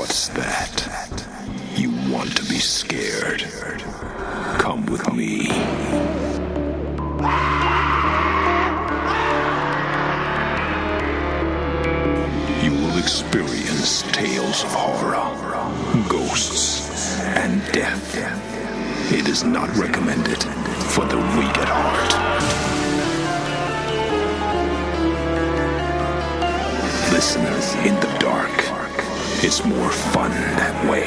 What's that? You want to be scared? Come with me. You will experience tales of horror, ghosts, and death. It is not recommended for the weak at heart. Listen in the dark. It's more fun that way.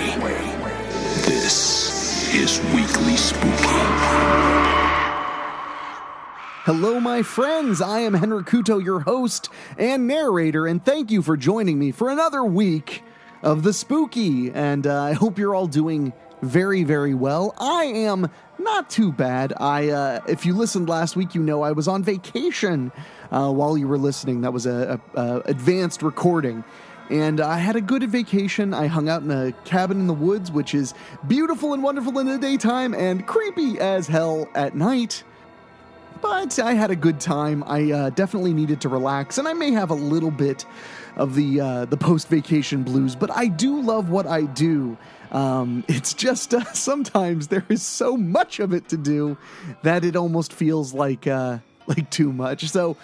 This is Weekly Spooky. Hello, my friends. I am Henricuto, your host and narrator, and thank you for joining me for another week of the Spooky. And I hope you're all doing very, very well. I am not too bad. If you listened last week, you know I was on vacation while you were listening. That was a advanced recording. And I had a good vacation. I hung out in a cabin in the woods, which is beautiful and wonderful in the daytime and creepy as hell at night. But I had a good time. I definitely needed to relax, and I may have a little bit of the post-vacation blues, but I do love what I do. It's just sometimes there is so much of it to do that it almost feels like too much. So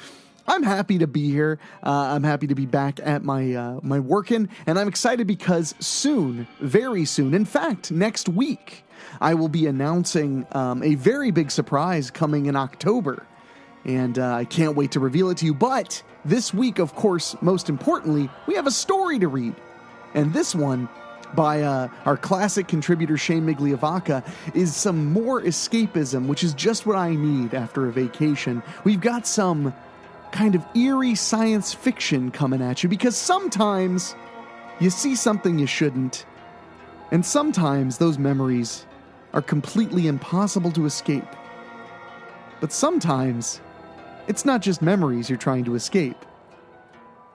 I'm happy to be here. I'm happy to be back at my working, and I'm excited because soon, very soon, in fact, next week, I will be announcing a very big surprise coming in October, and I can't wait to reveal it to you. But this week, of course, most importantly, we have a story to read, and this one by our classic contributor Shane Migliavaca is some more escapism, which is just what I need after a vacation. We've got some kind of eerie science fiction coming at you, because sometimes you see something you shouldn't, and sometimes those memories are completely impossible to escape. But sometimes it's not just memories you're trying to escape.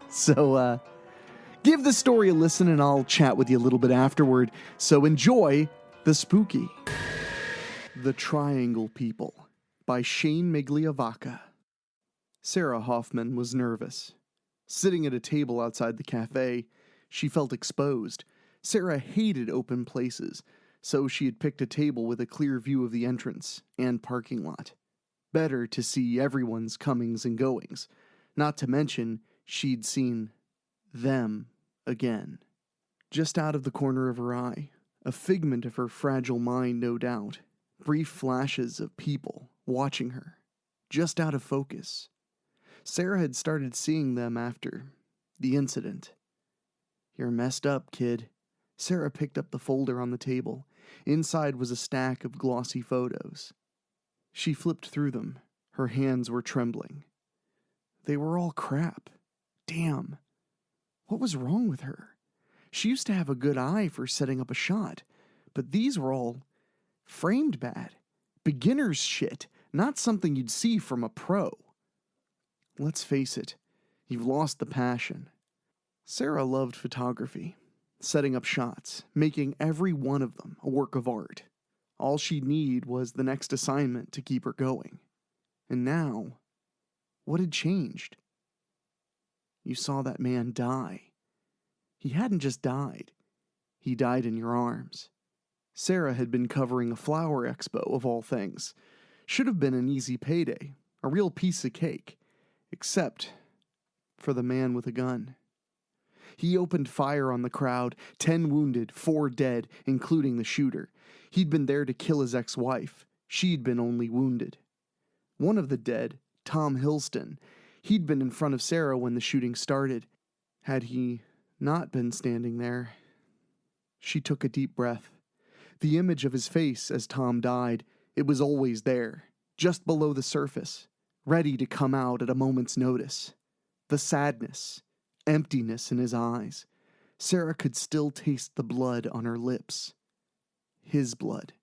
So give the story a listen, and I'll chat with you a little bit afterward. So enjoy the Spooky. The Triangle People by Shane Migliavaca. Sarah Hoffman was nervous. Sitting at a table outside the cafe, she felt exposed. Sarah hated open places, so she had picked a table with a clear view of the entrance and parking lot. Better to see everyone's comings and goings. Not to mention, she'd seen them again. Just out of the corner of her eye, a figment of her fragile mind, no doubt. Brief flashes of people watching her, just out of focus. Sarah had started seeing them after the incident. "You're messed up, kid." Sarah picked up the folder on the table. Inside was a stack of glossy photos. She flipped through them. Her hands were trembling. They were all crap. Damn. What was wrong with her? She used to have a good eye for setting up a shot, but these were all framed bad. Beginner's shit, not something you'd see from a pro. Let's face it, you've lost the passion. Sarah loved photography, setting up shots, making every one of them a work of art. All she'd need was the next assignment to keep her going. And now, what had changed? You saw that man die. He hadn't just died. He died in your arms. Sarah had been covering a flower expo, of all things. Should have been an easy payday, a real piece of cake. Except for the man with a gun. He opened fire on the crowd, 10 wounded, 4 dead, including the shooter. He'd been there to kill his ex-wife. She'd been only wounded. One of the dead, Tom Hilston, he'd been in front of Sarah when the shooting started. Had he not been standing there? She took a deep breath. The image of his face as Tom died, it was always there, just below the surface, ready to come out at a moment's notice. The sadness, emptiness in his eyes. Sarah could still taste the blood on her lips. His blood.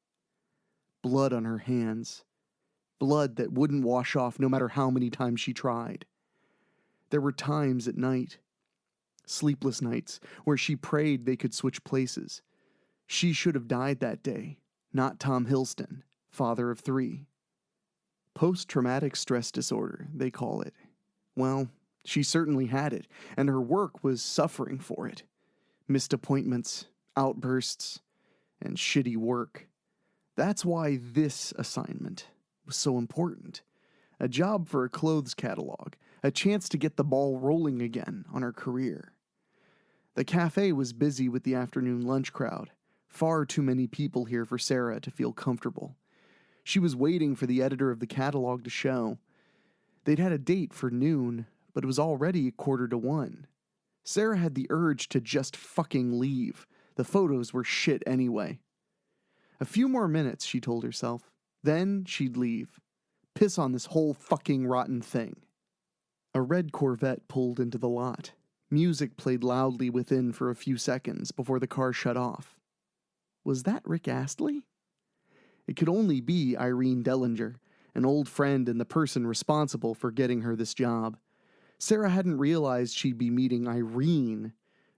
Blood on her hands. Blood that wouldn't wash off no matter how many times she tried. There were times at night, sleepless nights, where she prayed they could switch places. She should have died that day, not Tom Hilston, father of 3. Post-traumatic stress disorder, they call it. Well, she certainly had it, and her work was suffering for it. Missed appointments, outbursts, and shitty work. That's why this assignment was so important. A job for a clothes catalog, a chance to get the ball rolling again on her career. The cafe was busy with the afternoon lunch crowd. Far too many people here for Sarah to feel comfortable. She was waiting for the editor of the catalog to show. They'd had a date for noon, but it was already 1:45. Sarah had the urge to just fucking leave. The photos were shit anyway. A few more minutes, she told herself. Then she'd leave. Piss on this whole fucking rotten thing. A red Corvette pulled into the lot. Music played loudly within for a few seconds before the car shut off. Was that Rick Astley? It could only be Irene Dellinger, an old friend and the person responsible for getting her this job. Sarah hadn't realized she'd be meeting Irene.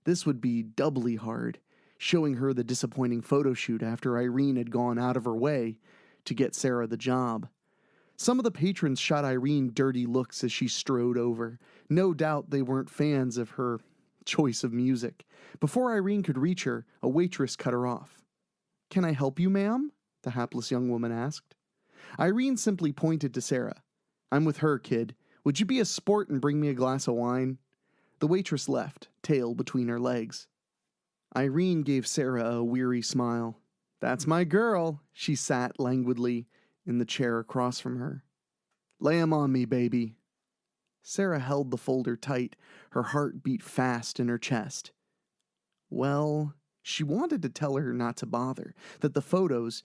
This would be doubly hard, showing her the disappointing photo shoot after Irene had gone out of her way to get Sarah the job. Some of the patrons shot Irene dirty looks as she strode over. No doubt they weren't fans of her choice of music. Before Irene could reach her, a waitress cut her off. "Can I help you, ma'am?" the hapless young woman asked. Irene simply pointed to Sarah. "I'm with her, kid. Would you be a sport and bring me a glass of wine?" The waitress left, tail between her legs. Irene gave Sarah a weary smile. "That's my girl." She sat languidly in the chair across from her. "Lay 'em on me, baby." Sarah held the folder tight. Her heart beat fast in her chest. Well, she wanted to tell her not to bother, that the photos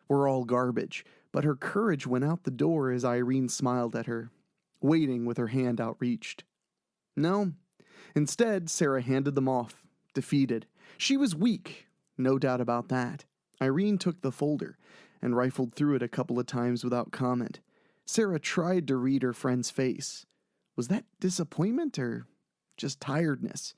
were all garbage, but her courage went out the door as Irene smiled at her, waiting with her hand outreached. No. Instead, Sarah handed them off, defeated. She was weak, no doubt about that. Irene took the folder and rifled through it a couple of times without comment. Sarah tried to read her friend's face. Was that disappointment or just tiredness?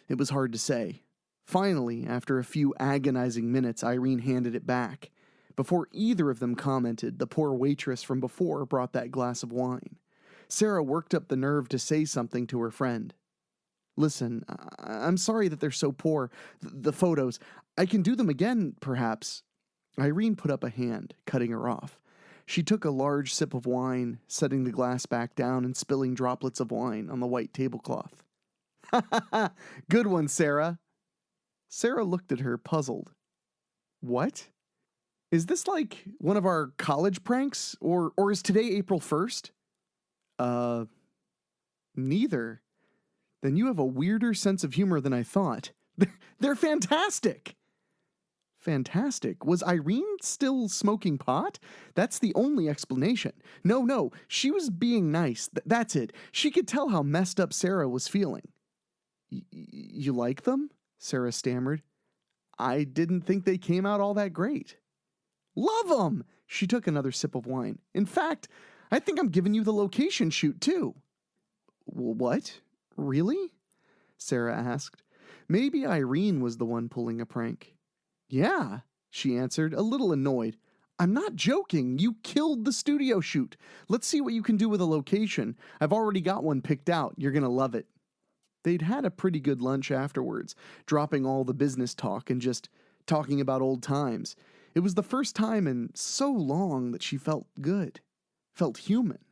It was hard to say. Finally, after a few agonizing minutes, Irene handed it back. Before either of them commented, the poor waitress from before brought that glass of wine. Sarah worked up the nerve to say something to her friend. "Listen, I'm sorry that they're so poor. The photos. I can do them again, perhaps." Irene put up a hand, cutting her off. She took a large sip of wine, setting the glass back down and spilling droplets of wine on the white tablecloth. "Ha ha ha! Good one, Sarah." Sarah looked at her, puzzled. "What? Is this like one of our college pranks? Or is today April 1st? Neither. Then you have a weirder sense of humor than I thought. They're fantastic!" Fantastic? Was Irene still smoking pot? That's the only explanation. No, she was being nice. That's it. She could tell how messed up Sarah was feeling. You like them?" Sarah stammered. "I didn't think they came out all that great." "Love them!" She took another sip of wine. "In fact, I think I'm giving you the location shoot, too." "What? Really?" Sarah asked. Maybe Irene was the one pulling a prank. "Yeah," she answered, a little annoyed. "I'm not joking. You killed the studio shoot. Let's see what you can do with a location. I've already got one picked out. You're gonna love it." They'd had a pretty good lunch afterwards, dropping all the business talk and just talking about old times. It was the first time in so long that she felt good, felt human,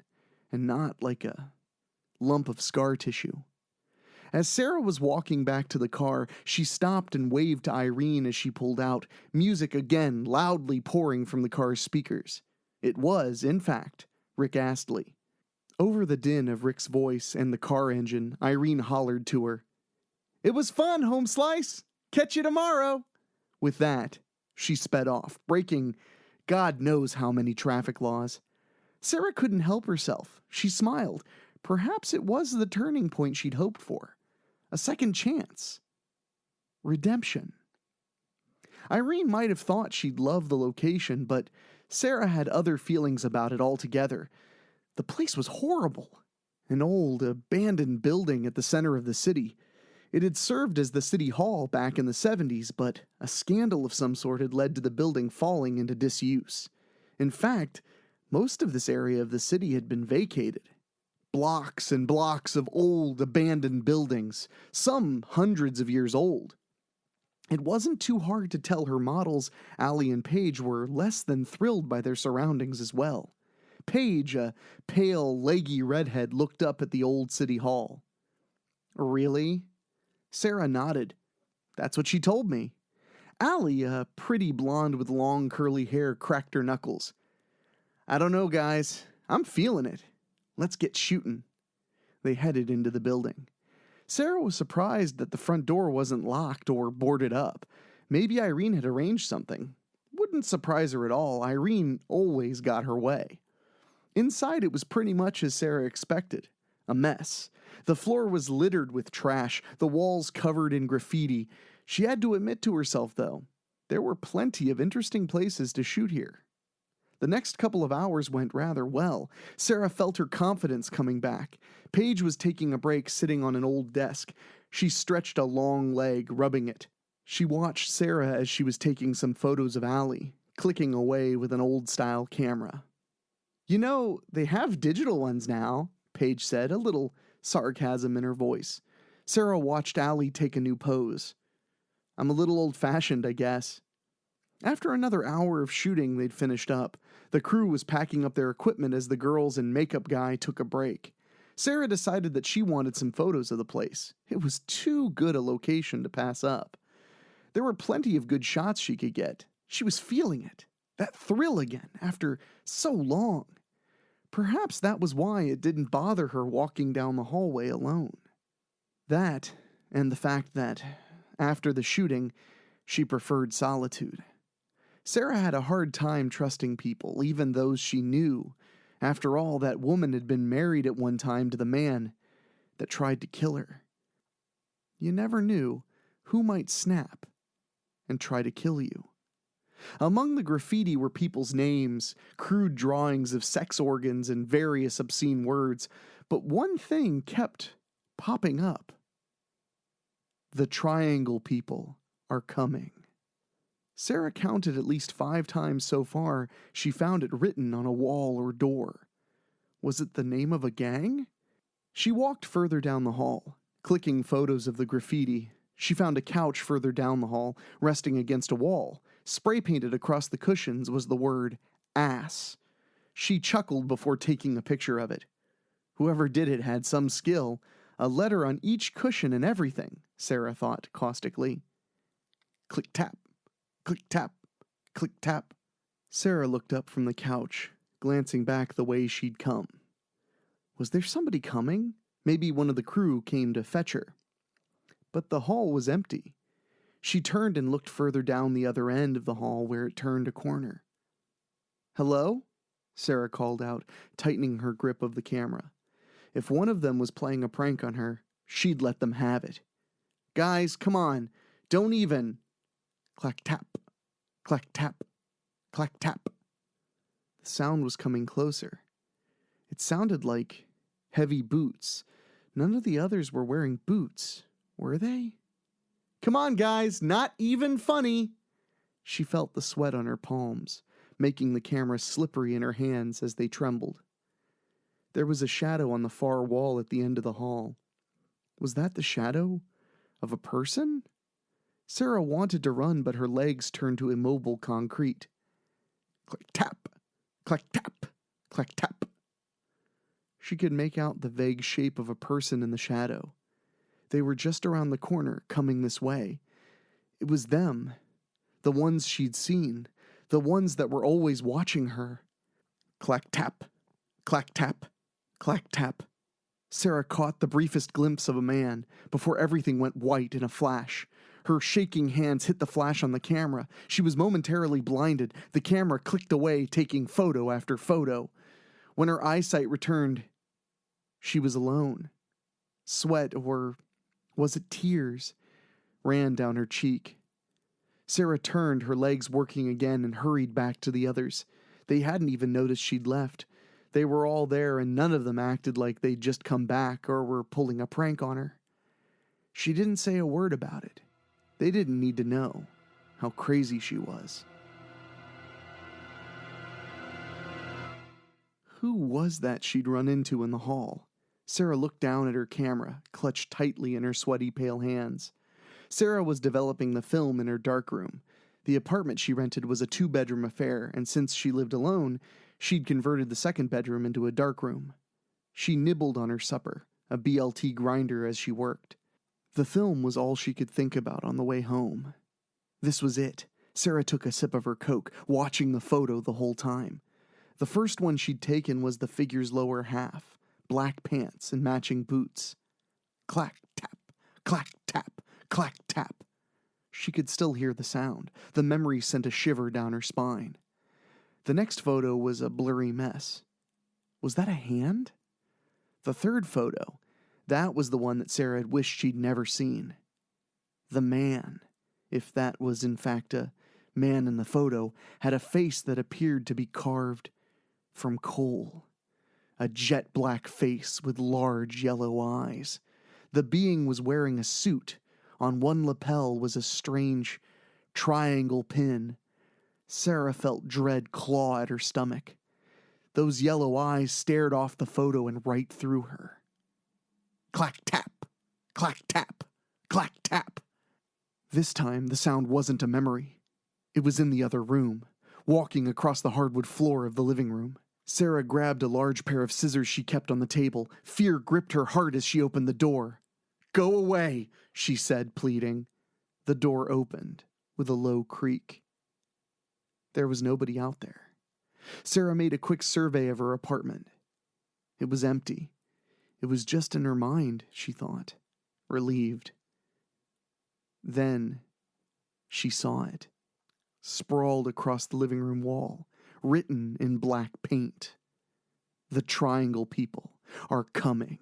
and not like a lump of scar tissue. As Sarah was walking back to the car, she stopped and waved to Irene as she pulled out, music again loudly pouring from the car's speakers. It was, in fact, Rick Astley. Over the din of Rick's voice and the car engine, Irene hollered to her, "It was fun, Home Slice! Catch you tomorrow!" With that, she sped off, breaking God knows how many traffic laws. Sarah couldn't help herself. She smiled. Perhaps it was the turning point she'd hoped for. A second chance. Redemption. Irene might have thought she'd love the location, but Sarah had other feelings about it altogether. The place was horrible. An old, abandoned building at the center of the city. It had served as the city hall back in the 70s, but a scandal of some sort had led to the building falling into disuse. In fact, most of this area of the city had been vacated. Blocks and blocks of old, abandoned buildings, some hundreds of years old. It wasn't too hard to tell her models, Allie and Paige, were less than thrilled by their surroundings as well. Paige, a pale, leggy redhead, looked up at the old city hall. "Really?" Sarah nodded. "That's what she told me." Allie, a pretty blonde with long curly hair, cracked her knuckles. "I don't know, guys. I'm feeling it. Let's get shooting." They headed into the building. Sarah was surprised that the front door wasn't locked or boarded up. Maybe Irene had arranged something. Wouldn't surprise her at all. Irene always got her way. Inside, it was pretty much as Sarah expected. A mess. The floor was littered with trash, the walls covered in graffiti. She had to admit to herself, though, there were plenty of interesting places to shoot here. The next couple of hours went rather well. Sarah felt her confidence coming back. Paige was taking a break sitting on an old desk. She stretched a long leg, rubbing it. She watched Sarah as she was taking some photos of Allie, clicking away with an old-style camera. "You know, they have digital ones now," Paige said, a little sarcasm in her voice. Sarah watched Allie take a new pose. "I'm a little old-fashioned, I guess." After another hour of shooting, they'd finished up. The crew was packing up their equipment as the girls and makeup guy took a break. Sarah decided that she wanted some photos of the place. It was too good a location to pass up. There were plenty of good shots she could get. She was feeling it. That thrill again, after so long. Perhaps that was why it didn't bother her walking down the hallway alone. That, and the fact that, after the shooting, she preferred solitude. Sarah had a hard time trusting people, even those she knew. After all, that woman had been married at one time to the man that tried to kill her. You never knew who might snap and try to kill you. Among the graffiti were people's names, crude drawings of sex organs, and various obscene words, but one thing kept popping up. "The Triangle people are coming." Sarah counted at least 5 times so far she found it written on a wall or door. Was it the name of a gang? She walked further down the hall, clicking photos of the graffiti. She found a couch further down the hall, resting against a wall. Spray painted across the cushions was the word ass. She chuckled before taking a picture of it. Whoever did it had some skill. A letter on each cushion and everything, Sarah thought caustically. Click-tap. Click-tap, click-tap. Sarah looked up from the couch, glancing back the way she'd come. Was there somebody coming? Maybe one of the crew came to fetch her. But the hall was empty. She turned and looked further down the other end of the hall where it turned a corner. "Hello?" Sarah called out, tightening her grip of the camera. If one of them was playing a prank on her, she'd let them have it. "Guys, come on. Don't even..." Clack-tap, clack-tap, clack-tap. The sound was coming closer. It sounded like heavy boots. None of the others were wearing boots, were they? "Come on, guys, not even funny." She felt the sweat on her palms, making the camera slippery in her hands as they trembled. There was a shadow on the far wall at the end of the hall. Was that the shadow of a person? Sarah wanted to run, but her legs turned to immobile concrete. Click-tap, clack-tap, clack-tap. She could make out the vague shape of a person in the shadow. They were just around the corner, coming this way. It was them, the ones she'd seen, the ones that were always watching her. Clack-tap, clack-tap, clack-tap. Sarah caught the briefest glimpse of a man before everything went white in a flash. Her shaking hands hit the flash on the camera. She was momentarily blinded. The camera clicked away, taking photo after photo. When her eyesight returned, she was alone. Sweat, or was it tears, ran down her cheek. Sarah turned, her legs working again, and hurried back to the others. They hadn't even noticed she'd left. They were all there, and none of them acted like they'd just come back or were pulling a prank on her. She didn't say a word about it. They didn't need to know how crazy she was. Who was that she'd run into in the hall? Sarah looked down at her camera, clutched tightly in her sweaty, pale hands. Sarah was developing the film in her darkroom. The apartment she rented was a 2-bedroom affair, and since she lived alone, she'd converted the second bedroom into a darkroom. She nibbled on her supper, a BLT grinder, as she worked. The film was all she could think about on the way home. This was it. Sarah took a sip of her Coke, watching the photo the whole time. The first one she'd taken was the figure's lower half, black pants and matching boots. Clack, tap, clack, tap, clack, tap. She could still hear the sound. The memory sent a shiver down her spine. The next photo was a blurry mess. Was that a hand? The third photo, that was the one that Sarah had wished she'd never seen. The man, if that was in fact a man in the photo, had a face that appeared to be carved from coal. A jet-black face with large yellow eyes. The being was wearing a suit. On one lapel was a strange triangle pin. Sarah felt dread claw at her stomach. Those yellow eyes stared off the photo and right through her. Clack tap, clack tap, clack tap. This time the sound wasn't a memory. It was in the other room, walking across the hardwood floor of the living room. Sarah grabbed a large pair of scissors she kept on the table. Fear gripped her heart as she opened the door. "Go away," she said, pleading. The door opened with a low creak. There was nobody out there. Sarah made a quick survey of her apartment. It was empty. It was just in her mind, she thought, relieved. Then she saw it, sprawled across the living room wall, written in black paint. "The Triangle people are coming."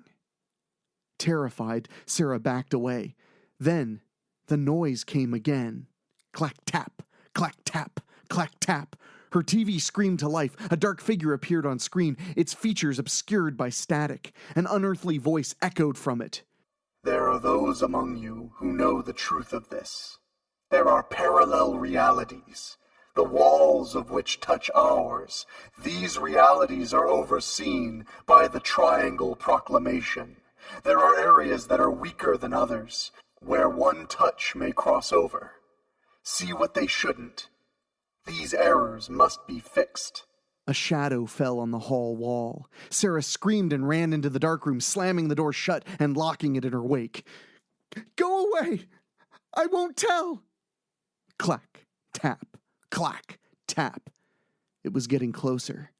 Terrified, Sarah backed away. Then the noise came again. Clack tap, clack tap, clack tap. Her TV screamed to life. A dark figure appeared on screen, its features obscured by static. An unearthly voice echoed from it. "There are those among you who know the truth of this. There are parallel realities, the walls of which touch ours. These realities are overseen by the Triangle Proclamation. There are areas that are weaker than others, where one touch may cross over. See what they shouldn't. These errors must be fixed." A shadow fell on the hall wall. Sarah screamed and ran into the darkroom, slamming the door shut and locking it in her wake. "Go away! I won't tell!" Clack, tap, clack, tap. It was getting closer,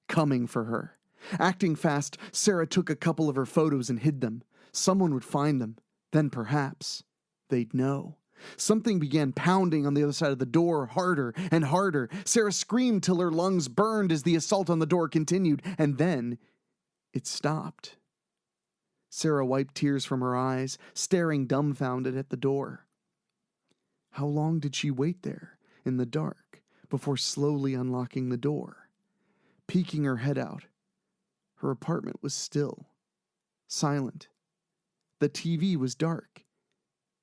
coming for her. Acting fast, Sarah took a couple of her photos and hid them. Someone would find them. Then perhaps they'd know. Something began pounding on the other side of the door, harder and harder. Sarah screamed till her lungs burned as the assault on the door continued, and then it stopped. Sarah wiped tears from her eyes, staring dumbfounded at the door. How long did she wait there, in the dark, before slowly unlocking the door? Peeking her head out, her apartment was still, silent. The TV was dark.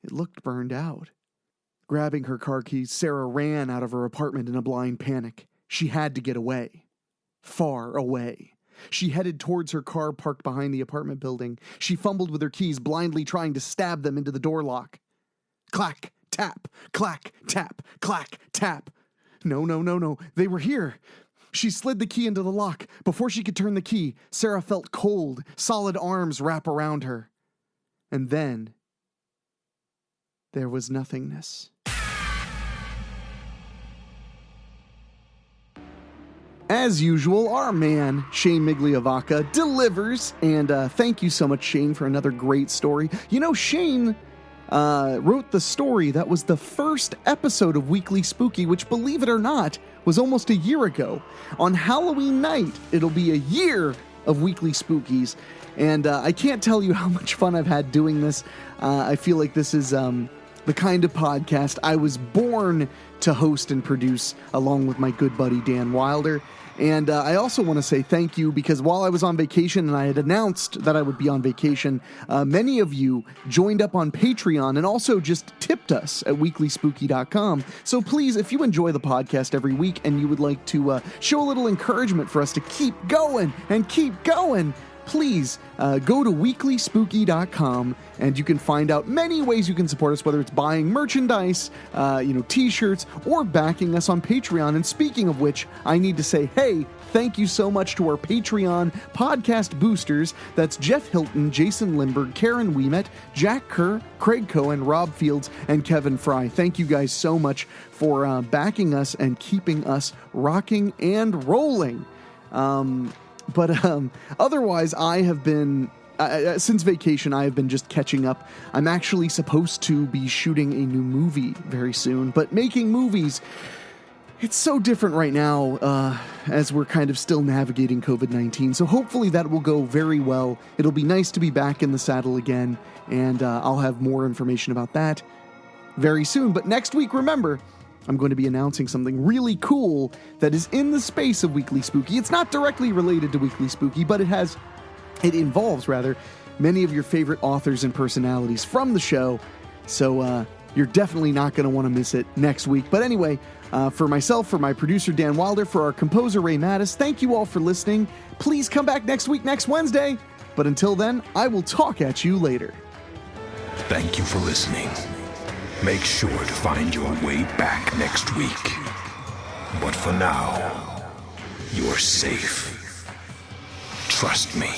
It looked burned out. Grabbing her car keys, Sarah ran out of her apartment in a blind panic. She had to get away. Far away. She headed towards her car parked behind the apartment building. She fumbled with her keys, blindly trying to stab them into the door lock. Clack, tap, clack, tap, clack, tap. No. They were here. She slid the key into the lock. Before she could turn the key, Sarah felt cold, solid arms wrap around her. And then there was nothingness. As usual, our man, Shane Migliavaca, delivers, and thank you so much, Shane, for another great story. You know, Shane wrote the story that was the first episode of Weekly Spooky, which, believe it or not, was almost a year ago. On Halloween night, it'll be a year of Weekly Spookies, and I can't tell you how much fun I've had doing this. I feel like this is the kind of podcast I was born to host and produce, along with my good buddy Dan Wilder. And I also want to say thank you, because while I was on vacation and I had announced that I would be on vacation, many of you joined up on Patreon and also just tipped us at weeklyspooky.com. So please, if you enjoy the podcast every week and you would like to show a little encouragement for us to keep going and keep going, please go to weeklyspooky.com and you can find out many ways you can support us, whether it's buying merchandise, t-shirts, or backing us on Patreon. And speaking of which, I need to say, hey, thank you so much to our Patreon podcast boosters. That's Jeff Hilton, Jason Lindberg, Karen Wiemet, Jack Kerr, Craig Cohen, Rob Fields, and Kevin Fry. Thank you guys so much for backing us and keeping us rocking and rolling. Otherwise, I have been, since vacation, I have been just catching up. I'm actually supposed to be shooting a new movie very soon, but making movies, it's so different right now as we're kind of still navigating COVID-19. So hopefully that will go very well. It'll be nice to be back in the saddle again, and I'll have more information about that very soon. But next week, remember, I'm going to be announcing something really cool that is in the space of Weekly Spooky. It's not directly related to Weekly Spooky, but it involves many of your favorite authors and personalities from the show. So you're definitely not going to want to miss it next week. But anyway, for myself, for my producer Dan Wilder, for our composer Ray Mattis, thank you all for listening. Please come back next week, next Wednesday. But until then, I will talk at you later. Thank you for listening. Make sure to find your way back next week. But for now, you're safe. Trust me.